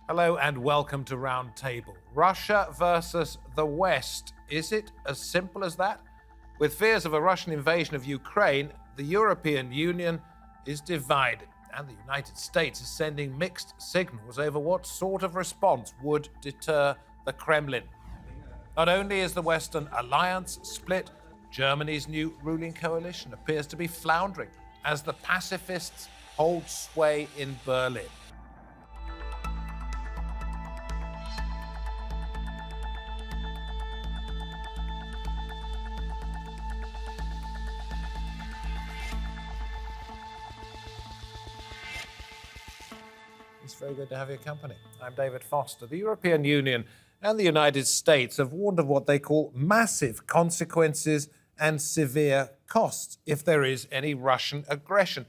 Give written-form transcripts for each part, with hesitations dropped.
Hello and welcome to Roundtable. Russia versus the West. Is it as simple as that? With fears of a Russian invasion of Ukraine, the European Union is divided, and the United States is sending mixed signals over what sort of response would deter the Kremlin. Not only is the Western alliance split, Germany's new ruling coalition appears to be floundering as the pacifists hold sway in Berlin. It's very good to have your company. I'm David Foster. The European Union and the United States have warned of what they call massive consequences and severe costs if there is any Russian aggression,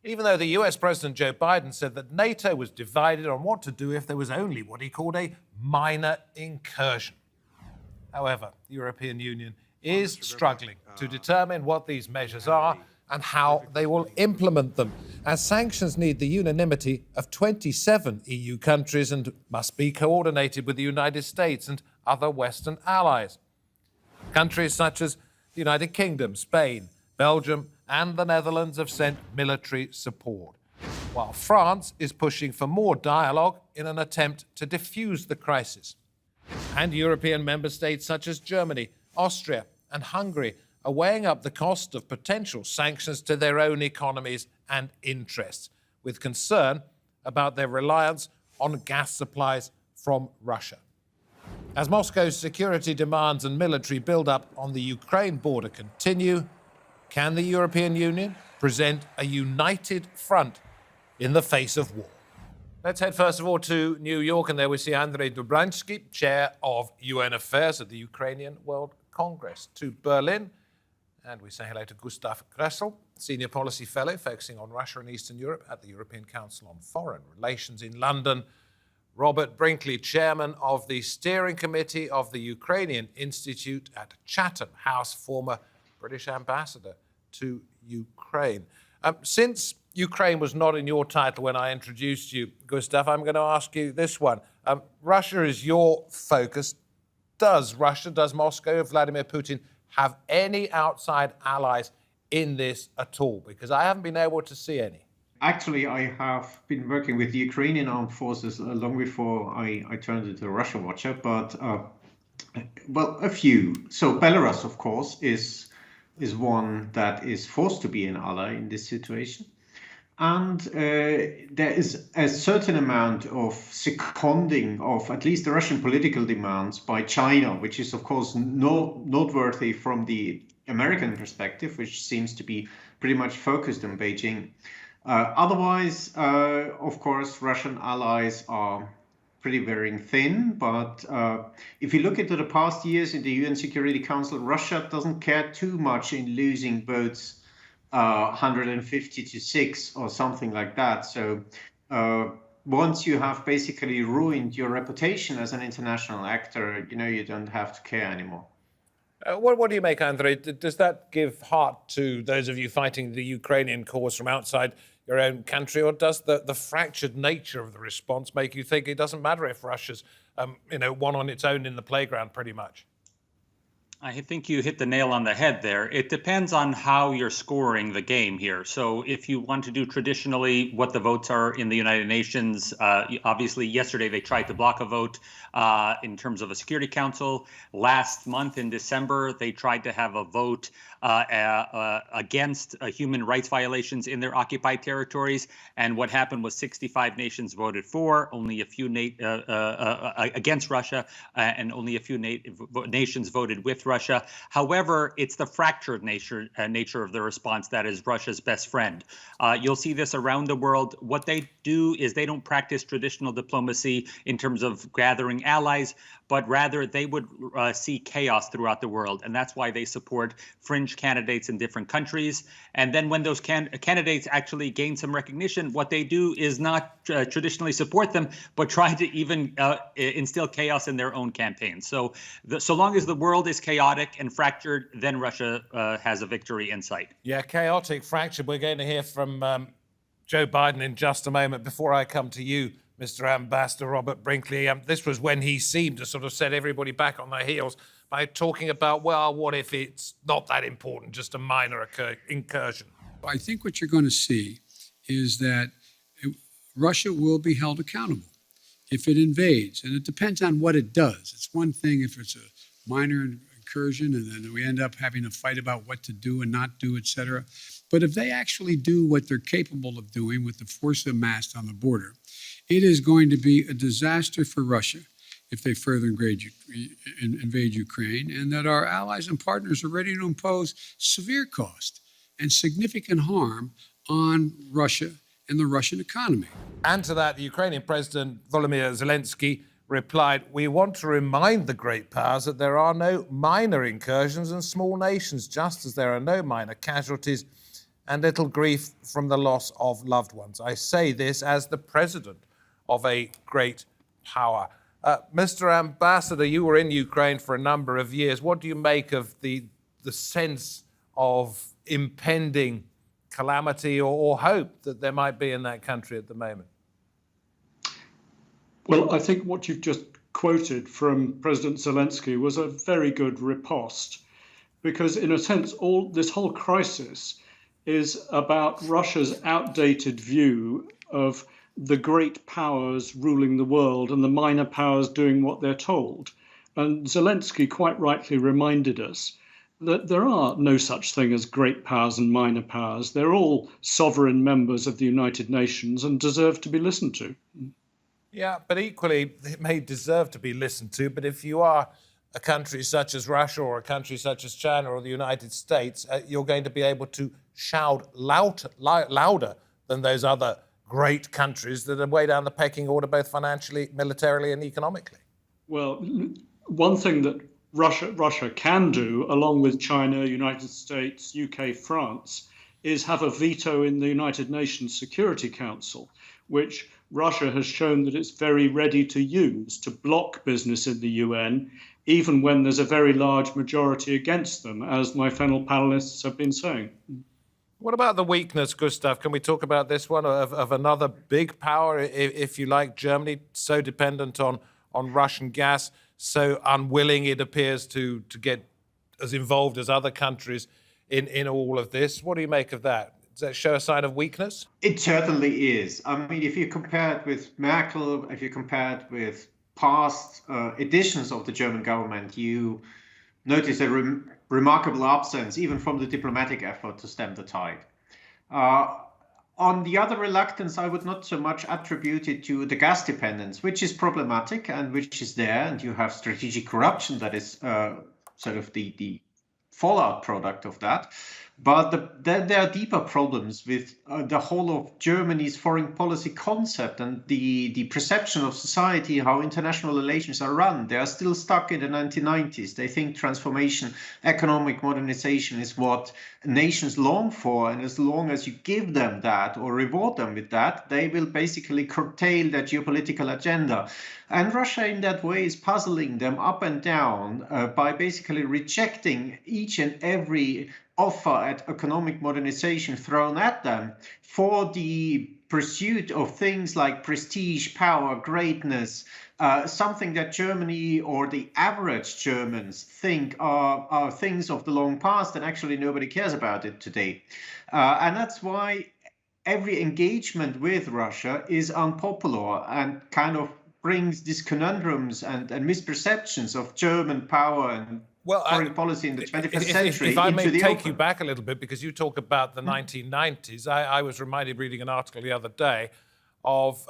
even though the US President Joe Biden said that NATO was divided on what to do if there was only what he called a minor incursion. However, the European Union is struggling to determine what these measures are and how they will implement them, as sanctions need the unanimity of 27 EU countries and must be coordinated with the United States and other Western allies. Countries such as the United Kingdom, Spain, Belgium, and the Netherlands have sent military support, while France is pushing for more dialogue in an attempt to defuse the crisis. And European member states such as Germany, Austria, and Hungary are weighing up the cost of potential sanctions to their own economies and interests, with concern about their reliance on gas supplies from Russia. As Moscow's security demands and military build-up on the Ukraine border continue, can the European Union present a united front in the face of war? Let's head first of all to New York, and there we see Andrij Dobriansky, chair of UN Affairs at the Ukrainian World Congress. To Berlin, and we say hello to Gustav Gresse, Senior Policy Fellow focusing on Russia and Eastern Europe at the European Council on Foreign Relations in London. Robert Brinkley, Chairman of the Steering Committee of the Ukrainian Institute at Chatham House, former British Ambassador to Ukraine. Since Ukraine was not in your title when I introduced you, Gustav, I'm going to ask you this one. Russia is your focus. Does Moscow, Vladimir Putin, have any outside allies in this at all? Because I haven't been able to see any. Actually, I have been working with the Ukrainian armed forces long before I turned into a Russia watcher, but, well, a few. So Belarus, of course, is one that is forced to be an ally in this situation. And there is a certain amount of seconding of at least the Russian political demands by China, which is, of course, noteworthy from the American perspective, which seems to be pretty much focused on Beijing. Otherwise, of course, Russian allies are pretty wearing thin. But if you look into the past years in the UN Security Council, Russia doesn't care too much in losing votes 150 to 6 or something like that. So once you have basically ruined your reputation as an international actor, you don't have to care anymore. What do you make, Andrij? Does that give heart to those of you fighting the Ukrainian cause from outside your own country, or does the fractured nature of the response make you think it doesn't matter if Russia's, one on its own in the playground pretty much? I think you hit the nail on the head there. It depends on how you're scoring the game here. So if you want to do traditionally what the votes are in the United Nations, obviously yesterday they tried to block a vote in terms of a Security Council. Last month in December, they tried to have a vote against human rights violations in their occupied territories. And what happened was 65 nations voted for, only a few against Russia, and only a few nations voted with Russia. However, it's the fractured nature of the response that is Russia's best friend. You'll see this around the world. What they do is they don't practice traditional diplomacy in terms of gathering allies, but rather they would see chaos throughout the world. And that's why they support fringe candidates in different countries. And then when those candidates actually gain some recognition, what they do is not traditionally support them, but try to even instill chaos in their own campaigns. So so long as the world is chaotic and fractured, then Russia has a victory in sight. Yeah, chaotic, fractured. We're going to hear from Joe Biden in just a moment. Before I come to you, Mr. Ambassador Robert Brinkley. This was when he seemed to sort of set everybody back on their heels by talking about, well, what if it's not that important, just a minor incursion? I think what you're going to see is that Russia will be held accountable if it invades, and it depends on what it does. It's one thing if it's a minor incursion and then we end up having a fight about what to do and not do, et cetera. But if they actually do what they're capable of doing with the force amassed on the border, it is going to be a disaster for Russia if they further invade Ukraine, and that our allies and partners are ready to impose severe cost and significant harm on Russia and the Russian economy. And to that, the Ukrainian President Volodymyr Zelensky replied, "We want to remind the great powers that there are no minor incursions in small nations, just as there are no minor casualties and little grief from the loss of loved ones. I say this as the president of a great power." Mr. Ambassador, you were in Ukraine for a number of years. What do you make of the sense of impending calamity or hope that there might be in that country at the moment? Well, I think what you've just quoted from President Zelensky was a very good riposte, because in a sense, this whole crisis is about Russia's outdated view of the great powers ruling the world and the minor powers doing what they're told. And Zelensky quite rightly reminded us that there are no such thing as great powers and minor powers. They're all sovereign members of the United Nations and deserve to be listened to. Yeah, but equally, it may deserve to be listened to. But if you are a country such as Russia or a country such as China or the United States, you're going to be able to shout louder than those other great countries that are way down the pecking order, both financially, militarily, and economically. Well, one thing that Russia can do, along with China, United States, UK, France, is have a veto in the United Nations Security Council, which Russia has shown that it's very ready to use to block business in the UN, even when there's a very large majority against them, as my fellow panelists have been saying. What about the weakness, Gustav? Can we talk about this one of another big power, if you like, Germany, so dependent on Russian gas, so unwilling, it appears, to get as involved as other countries in all of this? What do you make of that? Does that show a sign of weakness? It certainly is. I mean, if you compare it with Merkel, if you compare it with past editions of the German government, you notice a remarkable absence, even from the diplomatic effort to stem the tide. On the other reluctance, I would not so much attribute it to the gas dependence, which is problematic and which is there, and you have strategic corruption that is sort of the fallout product of that. But there are deeper problems with the whole of Germany's foreign policy concept and the perception of society, how international relations are run. They are still stuck in the 1990s. They think transformation, economic modernization is what nations long for. And as long as you give them that or reward them with that, they will basically curtail their geopolitical agenda. And Russia in that way is puzzling them up and down by basically rejecting each and every offer at economic modernization thrown at them for the pursuit of things like prestige, power, greatness, something that Germany or the average Germans think are things of the long past, and actually nobody cares about it today. And that's why every engagement with Russia is unpopular and kind of brings these conundrums and misperceptions of German power and foreign policy in the 21st century. If I may take you back a little bit, because you talk about the 1990s, I was reminded reading an article the other day of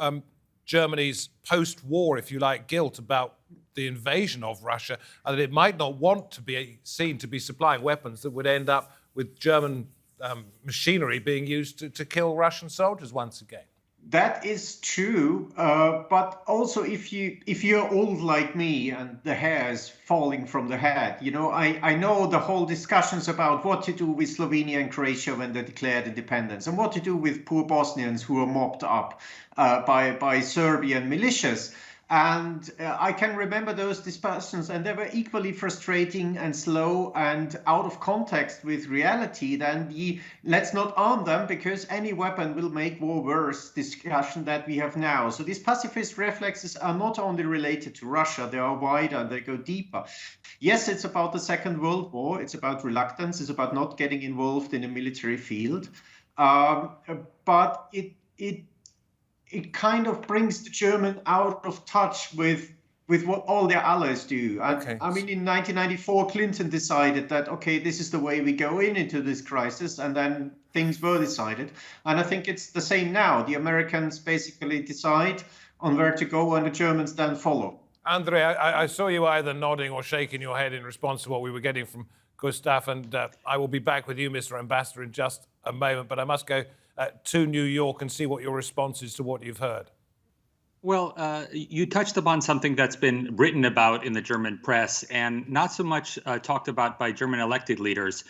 Germany's post-war, if you like, guilt about the invasion of Russia, and that it might not want to be seen to be supplying weapons that would end up with German machinery being used to kill Russian soldiers once again. That is true, but also if you're old like me and the hair is falling from the head, you know, I know the whole discussions about what to do with Slovenia and Croatia when they declared independence, and what to do with poor Bosnians who are mopped up by Serbian militias. And I can remember those discussions, and they were equally frustrating and slow and out of context with reality than the let's not arm them because any weapon will make war worse discussion that we have now. So these pacifist reflexes are not only related to Russia, they are wider, they go deeper. Yes, it's about the Second World War, it's about reluctance, it's about not getting involved in a military field, but it kind of brings the German out of touch with what all their allies do. Okay. I mean, in 1994, Clinton decided that, okay, this is the way we go into this crisis, and then things were decided. And I think it's the same now. The Americans basically decide on where to go, and the Germans then follow. Andrij, I saw you either nodding or shaking your head in response to what we were getting from Gustav, and I will be back with you, Mr. Ambassador, in just a moment, but I must go to New York and see what your response is to what you've heard. Well, you touched upon something that's been written about in the German press and not so much talked about by German elected leaders,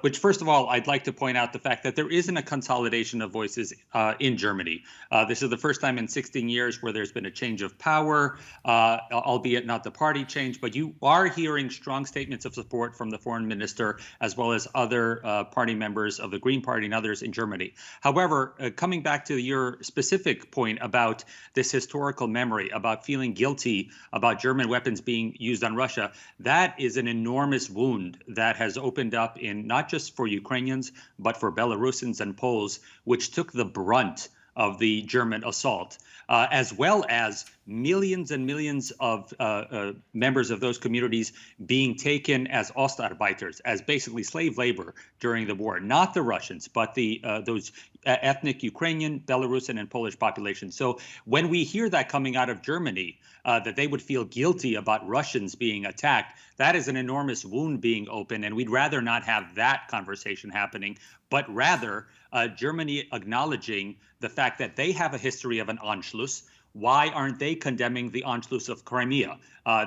which, first of all, I'd like to point out the fact that there isn't a consolidation of voices in Germany. This is the first time in 16 years where there's been a change of power, albeit not the party change, but you are hearing strong statements of support from the foreign minister as well as other party members of the Green Party and others in Germany. However, coming back to your specific point about this historical memory, about feeling guilty about German weapons being used on Russia, that is an enormous wound that has opened up in not just for Ukrainians, but for Belarusians and Poles, which took the brunt of the German assault, as well as millions and millions of members of those communities being taken as Ostarbeiters, as basically slave labor during the war. Not the Russians, but those ethnic Ukrainian, Belarusian, and Polish populations. So when we hear that coming out of Germany, that they would feel guilty about Russians being attacked, that is an enormous wound being opened, and we'd rather not have that conversation happening, but rather Germany acknowledging the fact that they have a history of an Anschluss. Why aren't they condemning the Anschluss of Crimea?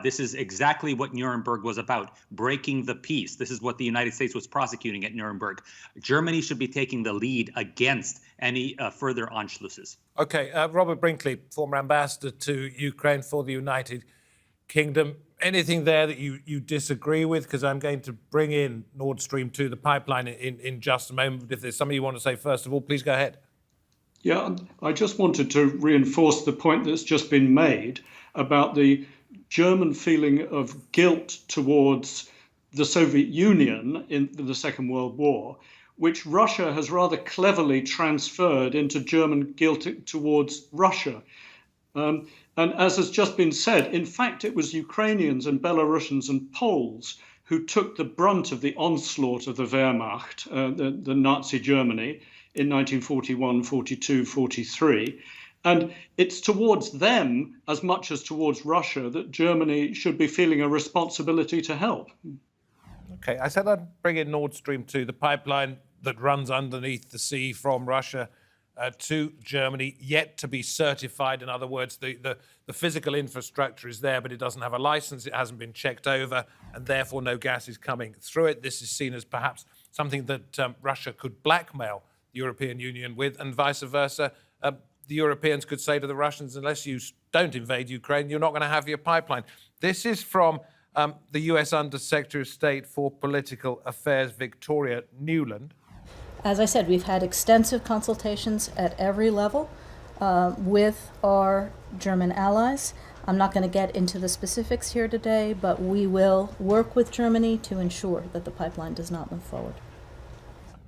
This is exactly what Nuremberg was about, breaking the peace. This is what the United States was prosecuting at Nuremberg. Germany should be taking the lead against any further Anschlusses. Okay, Robert Brinkley, former ambassador to Ukraine for the United Kingdom. Anything there that you disagree with? Because I'm going to bring in Nord Stream 2, the pipeline, in just a moment. If there's something you want to say first of all, please go ahead. Yeah, I just wanted to reinforce the point that's just been made about the German feeling of guilt towards the Soviet Union in the Second World War, which Russia has rather cleverly transferred into German guilt towards Russia. And as has just been said, in fact, it was Ukrainians and Belarusians and Poles who took the brunt of the onslaught of the Wehrmacht, the Nazi Germany, in 1941, 42, 43. And it's towards them, as much as towards Russia, that Germany should be feeling a responsibility to help. Okay, I said I'd bring in Nord Stream 2, the pipeline that runs underneath the sea from Russia to Germany, yet to be certified. In other words, the physical infrastructure is there, but it doesn't have a license, it hasn't been checked over, and therefore no gas is coming through it. This is seen as perhaps something that Russia could blackmail the European Union with, and vice versa. The Europeans could say to the Russians, unless you don't invade Ukraine, you're not going to have your pipeline. This is from the US Under-Secretary of State for Political Affairs, Victoria Nuland. As I said, we've had extensive consultations at every level with our German allies. I'm not going to get into the specifics here today, but we will work with Germany to ensure that the pipeline does not move forward.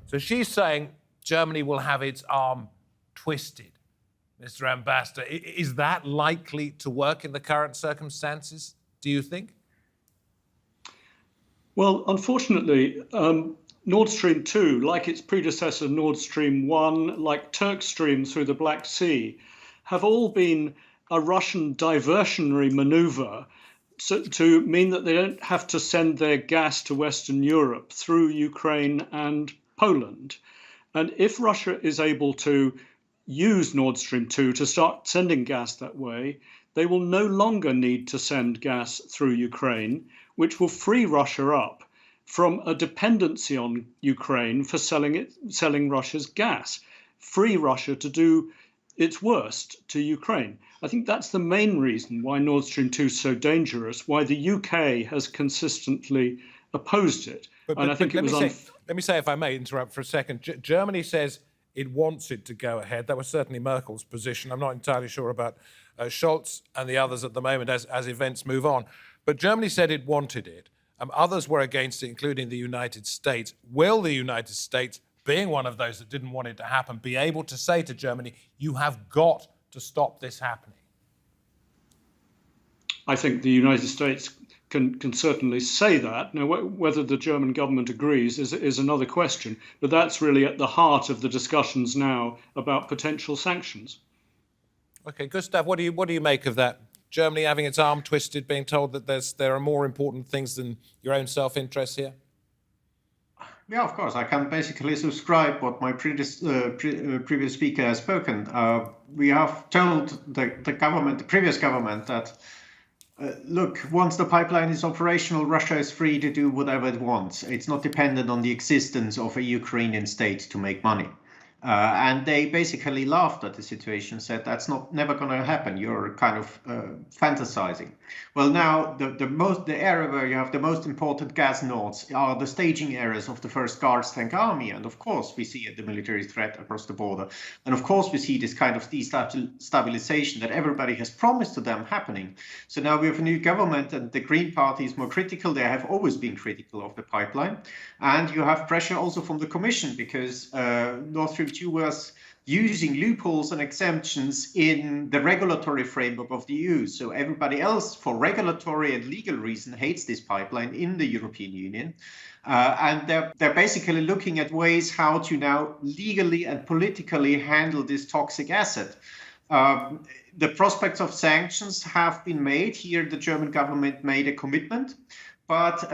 So she's saying Germany will have its arm twisted. Mr. Ambassador, is that likely to work in the current circumstances, do you think? Well, unfortunately, Nord Stream 2, like its predecessor Nord Stream 1, like Turk Stream through the Black Sea, have all been a Russian diversionary maneuver to mean that they don't have to send their gas to Western Europe through Ukraine and Poland. And if Russia is able to use Nord Stream 2 to start sending gas that way, they will no longer need to send gas through Ukraine, which will free Russia up from a dependency on Ukraine for selling Russia's gas, free Russia to do its worst to Ukraine. I think that's the main reason why Nord Stream 2 is so dangerous, why the UK has consistently opposed it. And I think it was let me say, if I may interrupt for a second, Germany says it wants it to go ahead. That was certainly Merkel's position. I'm not entirely sure about Scholz and the others at the moment as events move on. But Germany said it wanted it. Others were against it, including the United States. Will the United States, being one of those that didn't want it to happen, be able to say to Germany, you have got to stop this happening? I think the United States can certainly say that. Now, whether the German government agrees is another question, but that's really at the heart of the discussions now about potential sanctions. Okay, Gustav, what do you make of that? Germany having its arm twisted, being told that there are more important things than your own self-interest here? Yeah, of course. I can basically subscribe what my previous speaker has spoken. We have told the previous government that, look, once the pipeline is operational, Russia is free to do whatever it wants. It's not dependent on the existence of a Ukrainian state to make money. And they basically laughed at the situation, said that's never going to happen. You're kind of fantasizing. Well, now the area where you have the most important gas nodes are the staging areas of the First Guards Tank Army, and of course we see the military threat across the border, and of course we see this kind of destabilization that everybody has promised to them happening. So now we have a new government, and the Green Party is more critical. They have always been critical of the pipeline, and you have pressure also from the Commission because Nord Stream 2 was using loopholes and exemptions in the regulatory framework of the EU. So everybody else, for regulatory and legal reason, hates this pipeline in the European Union. And they're basically looking at ways how to now legally and politically handle this toxic asset. The prospects of sanctions have been made. Here, the German government made a commitment. But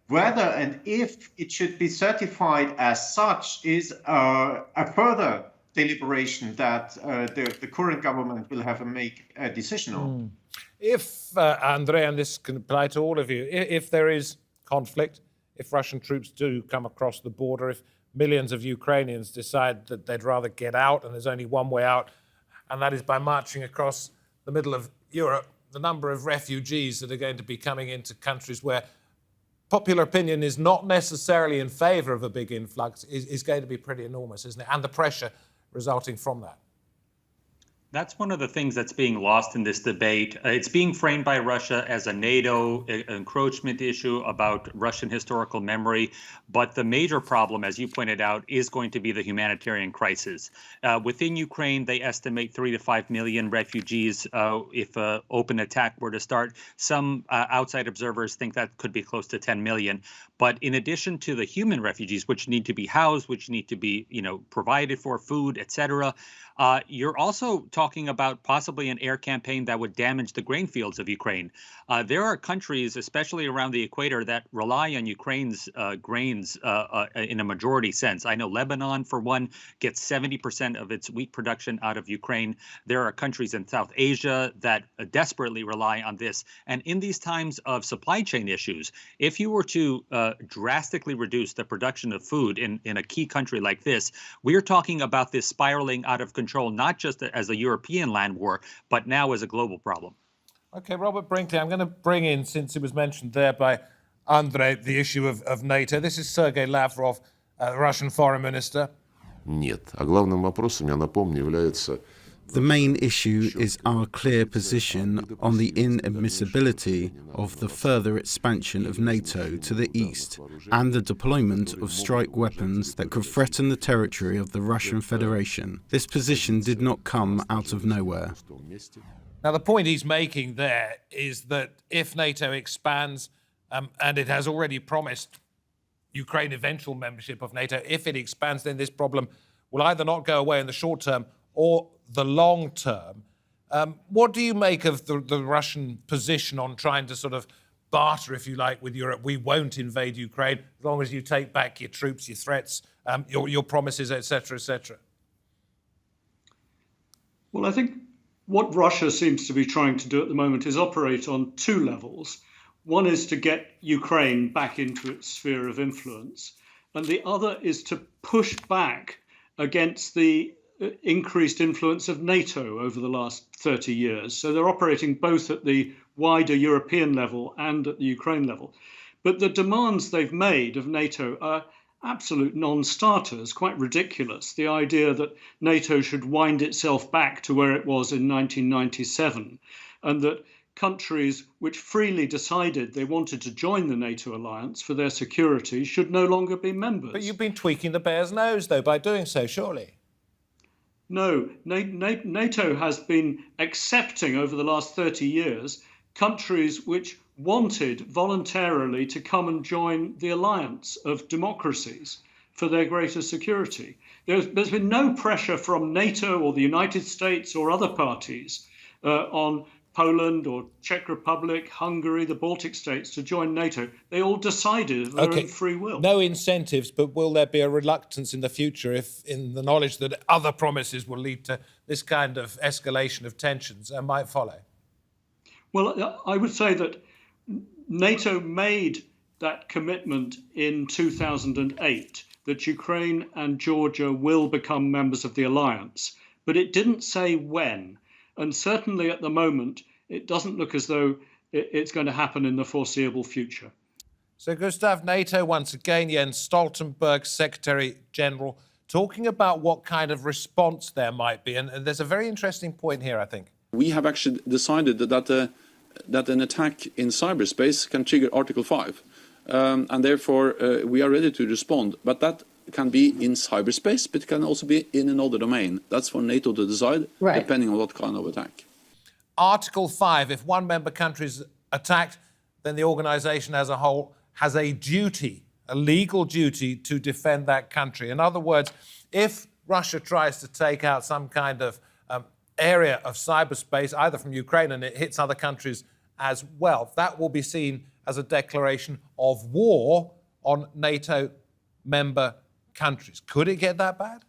whether and if it should be certified as such is a further deliberation that the current government will have to make a decision on. If, Andrij, and this can apply to all of you, if there is conflict, if Russian troops do come across the border, if millions of Ukrainians decide that they'd rather get out and there's only one way out, and that is by marching across the middle of Europe, the number of refugees that are going to be coming into countries where popular opinion is not necessarily in favour of a big influx is going to be pretty enormous, isn't it? And the pressure resulting from that. That's one of the things that's being lost in this debate. It's being framed by Russia as a NATO encroachment issue about Russian historical memory. But the major problem, as you pointed out, is going to be the humanitarian crisis. Within Ukraine, they estimate 3 to 5 million refugees if an open attack were to start. Some outside observers think that could be close to 10 million. But in addition to the human refugees, which need to be housed, which need to be, provided for, food, etc., you're also talking about possibly an air campaign that would damage the grain fields of Ukraine. There are countries, especially around the equator, that rely on Ukraine's grains in a majority sense. I know Lebanon, for one, gets 70% of its wheat production out of Ukraine. There are countries in South Asia that desperately rely on this. And in these times of supply chain issues, if you were to drastically reduce the production of food in a key country like this, we're talking about this spiraling out of control, not just as a European land war, but now as a global problem. Okay, Robert Brinkley, I'm going to bring in, since it was mentioned there by Andrij, the issue of NATO. This is Sergei Lavrov, Russian foreign minister. Нет. А главным вопросом, я напомню, является The main issue is our clear position on the inadmissibility of the further expansion of NATO to the east and the deployment of strike weapons that could threaten the territory of the Russian Federation. This position did not come out of nowhere. Now, the point he's making there is that if NATO expands, and it has already promised Ukraine eventual membership of NATO, if it expands, then this problem will either not go away in the short term or the long term. What do you make of the Russian position on trying to sort of barter, if you like, with Europe? We won't invade Ukraine as long as you take back your troops, your threats, your promises, etc., etc. Well, I think what Russia seems to be trying to do at the moment is operate on two levels. One is to get Ukraine back into its sphere of influence, and the other is to push back against the increased influence of NATO over the last 30 years. So they're operating both at the wider European level and at the Ukraine level. But the demands they've made of NATO are absolute non-starters, quite ridiculous. The idea that NATO should wind itself back to where it was in 1997, and that countries which freely decided they wanted to join the NATO alliance for their security should no longer be members. But you've been tweaking the bear's nose, though, by doing so, surely. No, NATO has been accepting over the last 30 years countries which wanted voluntarily to come and join the alliance of democracies for their greater security. There's been no pressure from NATO or the United States or other parties on Poland or Czech Republic, Hungary, the Baltic states to join NATO. They all decided of their own free will. No incentives, but will there be a reluctance in the future if, in the knowledge that other promises will lead to this kind of escalation of tensions and might follow? Well, I would say that NATO made that commitment in 2008 that Ukraine and Georgia will become members of the alliance, but it didn't say when. And certainly at the moment, it doesn't look as though it's going to happen in the foreseeable future. So, Gustav, NATO once again, Jens Stoltenberg, Secretary General, talking about what kind of response there might be. And there's a very interesting point here, I think. We have actually decided that an attack in cyberspace can trigger Article 5. And therefore, we are ready to respond. But that can be in cyberspace, but it can also be in another domain. That's for NATO to decide, depending on what kind of attack. Article 5, if one member country is attacked, then the organisation as a whole has a duty, a legal duty to defend that country. In other words, if Russia tries to take out some kind of area of cyberspace, either from Ukraine and it hits other countries as well, that will be seen as a declaration of war on NATO member countries. Could it get that bad?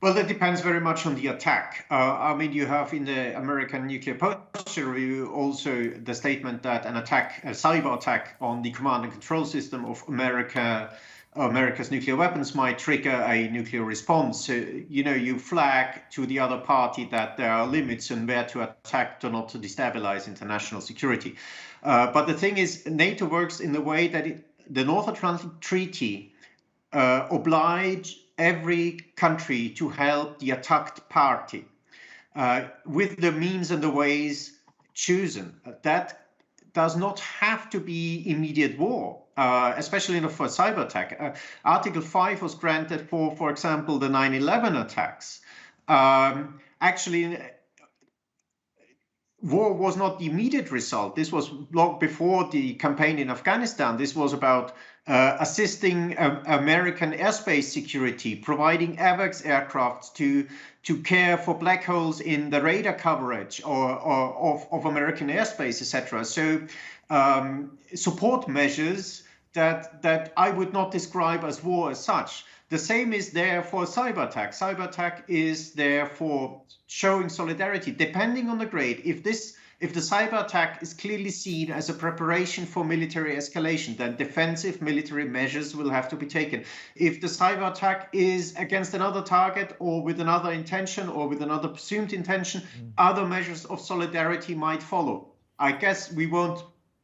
Well, that depends very much on the attack. I mean, you have in the American Nuclear Posture Review also the statement that an attack, a cyber attack on the command and control system of America's nuclear weapons might trigger a nuclear response. So, you flag to the other party that there are limits on where to attack to not to destabilize international security. But the thing is, NATO works in the way that the North Atlantic Treaty oblige every country to help the attacked party with the means and the ways chosen. That does not have to be immediate war, especially for a cyber attack. Article 5 was granted for example, the 9/11 attacks. Actually, war was not the immediate result. This was long before the campaign in Afghanistan. This was about assisting American airspace security, providing AWACS aircraft to care for black holes in the radar coverage of American airspace, etc. So support measures that I would not describe as war as such. The same is there for cyber attack. Cyber attack is there for showing solidarity, depending on the grade. If the cyber attack is clearly seen as a preparation for military escalation, then defensive military measures will have to be taken. If the cyber attack is against another target or with another intention or with another presumed intention, other measures of solidarity might follow. I guess we won't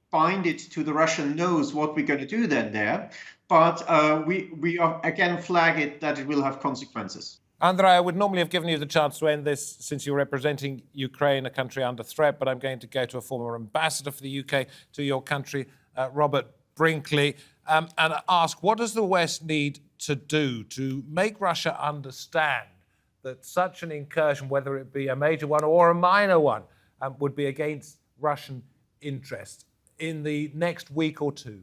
bind it to the Russian nose what we're going to do then there, but we are again flag it that it will have consequences. Andrij, I would normally have given you the chance to end this since you're representing Ukraine, a country under threat, but I'm going to go to a former ambassador for the UK to your country, Robert Brinkley, and ask, what does the West need to do to make Russia understand that such an incursion, whether it be a major one or a minor one, would be against Russian interests in the next week or two?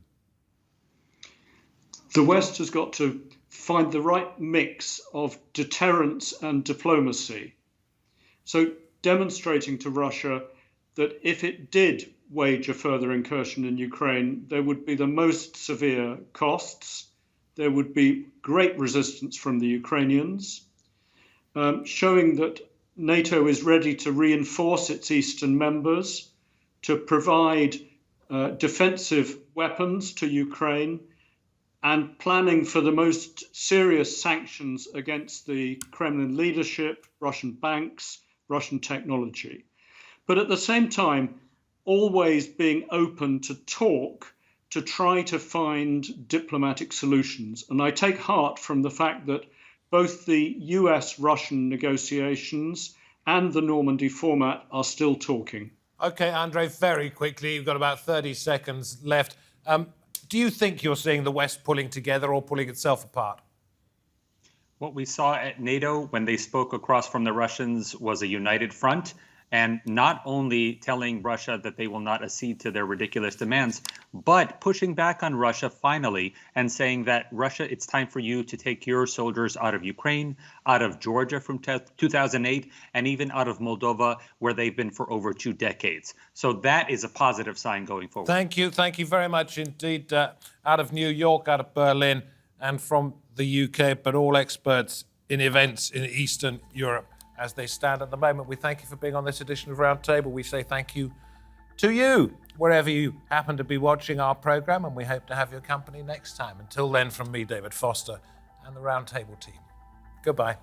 The West has got to find the right mix of deterrence and diplomacy. So demonstrating to Russia that if it did wage a further incursion in Ukraine, there would be the most severe costs. There would be great resistance from the Ukrainians, showing that NATO is ready to reinforce its eastern members, to provide defensive weapons to Ukraine, and planning for the most serious sanctions against the Kremlin leadership, Russian banks, Russian technology. But at the same time, always being open to talk to try to find diplomatic solutions. And I take heart from the fact that both the US-Russian negotiations and the Normandy format are still talking. Okay, Andrij, very quickly, you've got about 30 seconds left. Do you think you're seeing the West pulling together or pulling itself apart? What we saw at NATO when they spoke across from the Russians was a united front, and not only telling Russia that they will not accede to their ridiculous demands, but pushing back on Russia finally and saying that Russia, it's time for you to take your soldiers out of Ukraine, out of Georgia from 2008, and even out of Moldova, where they've been for over 2 decades. So that is a positive sign going forward. Thank you. Thank you very much indeed. Out of New York, out of Berlin, and from the UK, but all experts in events in Eastern Europe as they stand at the moment. We thank you for being on this edition of Roundtable. We say thank you to you, wherever you happen to be watching our programme, and we hope to have your company next time. Until then, from me, David Foster, and the Roundtable team, goodbye.